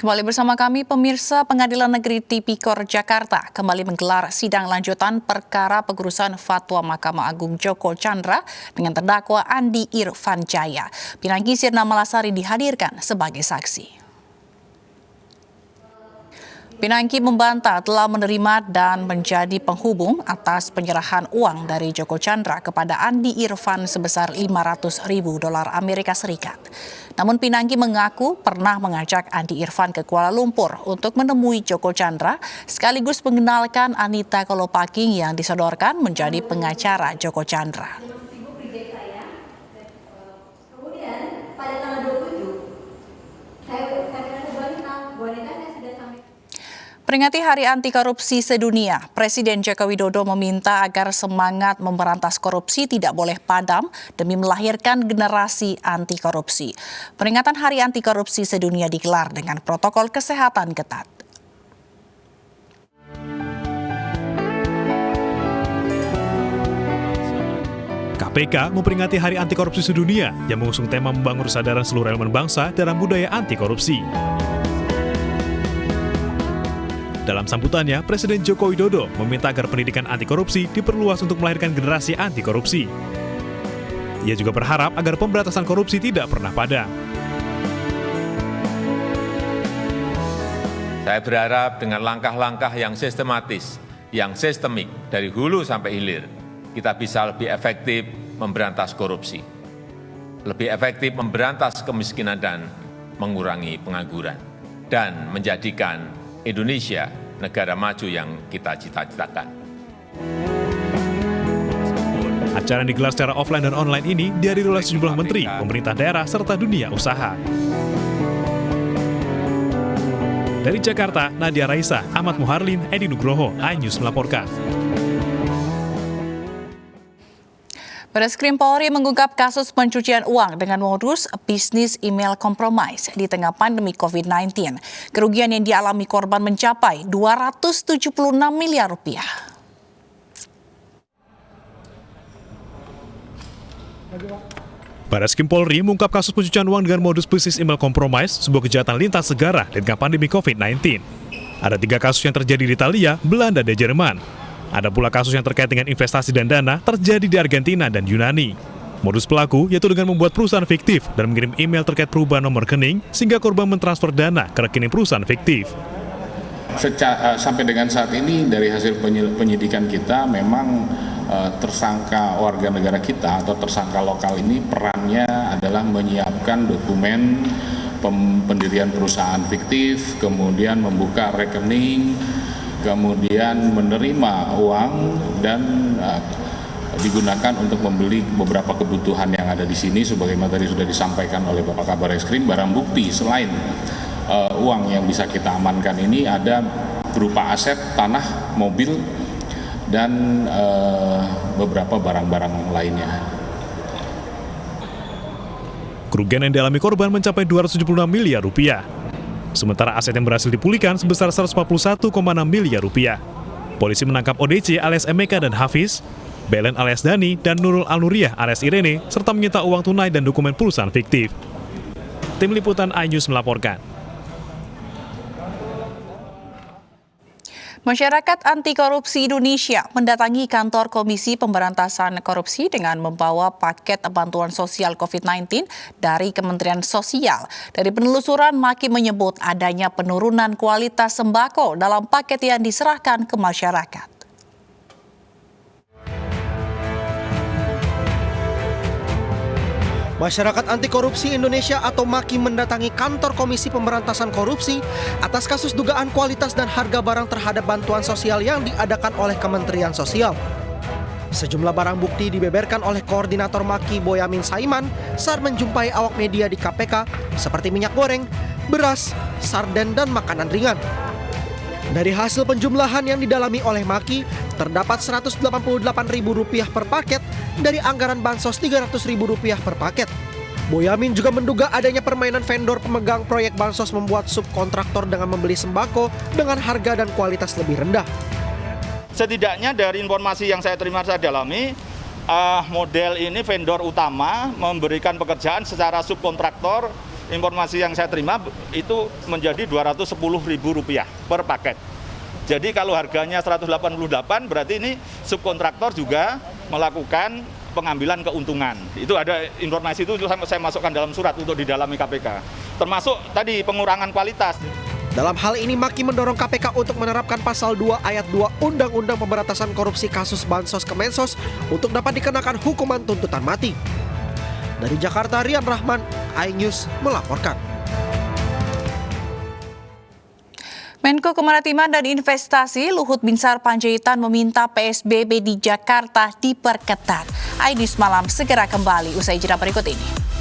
Kembali bersama kami, pemirsa. Pengadilan Negeri Tipikor Jakarta kembali menggelar sidang lanjutan perkara pengurusan fatwa Mahkamah Agung Joko Chandra dengan terdakwa Andi Irfan Jaya. Pinangki Sirna Malasari dihadirkan sebagai saksi. Pinangki membantah telah menerima dan menjadi penghubung atas penyerahan uang dari Joko Chandra kepada Andi Irfan sebesar $500.000 Amerika Serikat. Namun Pinangki mengaku pernah mengajak Andi Irfan ke Kuala Lumpur untuk menemui Joko Chandra sekaligus mengenalkan Anita Kolopaking yang disodorkan menjadi pengacara Joko Chandra. Peringati Hari Anti Korupsi Sedunia, Presiden Joko Widodo meminta agar semangat memberantas korupsi tidak boleh padam demi melahirkan generasi anti korupsi. Peringatan Hari Anti Korupsi Sedunia digelar dengan protokol kesehatan ketat. KPK memperingati Hari Anti Korupsi Sedunia yang mengusung tema membangun kesadaran seluruh elemen bangsa dalam budaya anti korupsi. Dalam sambutannya, Presiden Joko Widodo meminta agar pendidikan anti korupsi diperluas untuk melahirkan generasi anti korupsi. Ia juga berharap agar pemberantasan korupsi tidak pernah padam. Saya berharap dengan langkah-langkah yang sistematis, yang sistemik dari hulu sampai hilir, kita bisa lebih efektif memberantas korupsi, lebih efektif memberantas kemiskinan dan mengurangi pengangguran, dan menjadikan Indonesia negara maju yang kita cita-citakan. Acara yang digelar secara offline dan online ini dihadiri oleh sejumlah menteri, pemerintah daerah, serta dunia usaha. Dari Jakarta, Nadia Raisa, Ahmad Muharlin, Edi Nugroho, iNews melaporkan. Bareskrim Polri mengungkap kasus pencucian uang dengan modus bisnis email compromise di tengah pandemi COVID-19. Kerugian yang dialami korban mencapai Rp276 miliar. Bareskrim Polri mengungkap kasus pencucian uang dengan modus bisnis email compromise, sebuah kejahatan lintas negara di tengah pandemi COVID-19. Ada 3 kasus yang terjadi di Italia, Belanda, dan Jerman. Ada pula kasus yang terkait dengan investasi dan dana terjadi di Argentina dan Yunani. Modus pelaku yaitu dengan membuat perusahaan fiktif dan mengirim email terkait perubahan nomor rekening sehingga korban mentransfer dana ke rekening perusahaan fiktif. Sampai dengan saat ini dari hasil penyidikan kita memang tersangka warga negara kita atau tersangka lokal ini perannya adalah menyiapkan dokumen pendirian perusahaan fiktif, kemudian membuka rekening, kemudian menerima uang dan digunakan untuk membeli beberapa kebutuhan yang ada di sini. Sebagaimana tadi sudah disampaikan oleh Bapak Kabar Eskrim, barang bukti selain uang yang bisa kita amankan ini ada berupa aset, tanah, mobil, dan beberapa barang-barang lainnya. Kerugian yang dialami korban mencapai Rp276 miliar. Sementara aset yang berhasil dipulihkan sebesar Rp141,6 miliar. Polisi menangkap ODC alias Emeka dan Hafiz, Belen alias Dani, dan Nurul Al-Nuriyah alias Irene, serta menyita uang tunai dan dokumen perusahaan fiktif. Tim Liputan iNews melaporkan. Masyarakat Anti Korupsi Indonesia mendatangi kantor Komisi Pemberantasan Korupsi dengan membawa paket bantuan sosial COVID-19 dari Kementerian Sosial. Dari penelusuran, Maki menyebut adanya penurunan kualitas sembako dalam paket yang diserahkan ke masyarakat. Masyarakat Anti Korupsi Indonesia atau MAKI mendatangi kantor Komisi Pemberantasan Korupsi atas kasus dugaan kualitas dan harga barang terhadap bantuan sosial yang diadakan oleh Kementerian Sosial. Sejumlah barang bukti dibeberkan oleh Koordinator MAKI Boyamin Saiman saat menjumpai awak media di KPK seperti minyak goreng, beras, sarden, dan makanan ringan. Dari hasil penjumlahan yang didalami oleh MAKI, terdapat Rp188.000 per paket dari anggaran bansos Rp300.000 per paket. Boyamin juga menduga adanya permainan vendor pemegang proyek bansos membuat subkontraktor dengan membeli sembako dengan harga dan kualitas lebih rendah. Setidaknya dari informasi yang saya terima saya dalami, model ini vendor utama memberikan pekerjaan secara subkontraktor informasi yang saya terima itu menjadi Rp210.000 per paket. Jadi kalau harganya 188 berarti ini subkontraktor juga melakukan pengambilan keuntungan. Itu ada informasi itu saya masukkan dalam surat untuk didalami KPK. Termasuk tadi pengurangan kualitas. Dalam hal ini Maki mendorong KPK untuk menerapkan pasal 2 ayat 2 Undang-Undang Pemberantasan Korupsi kasus Bansos Kemensos untuk dapat dikenakan hukuman tuntutan mati. Dari Jakarta, Rian Rahman, iNews melaporkan. Menko Kemaritiman dan Investasi Luhut Binsar Panjaitan meminta PSBB di Jakarta diperketat. iNews Malam segera kembali usai jeda berikut ini.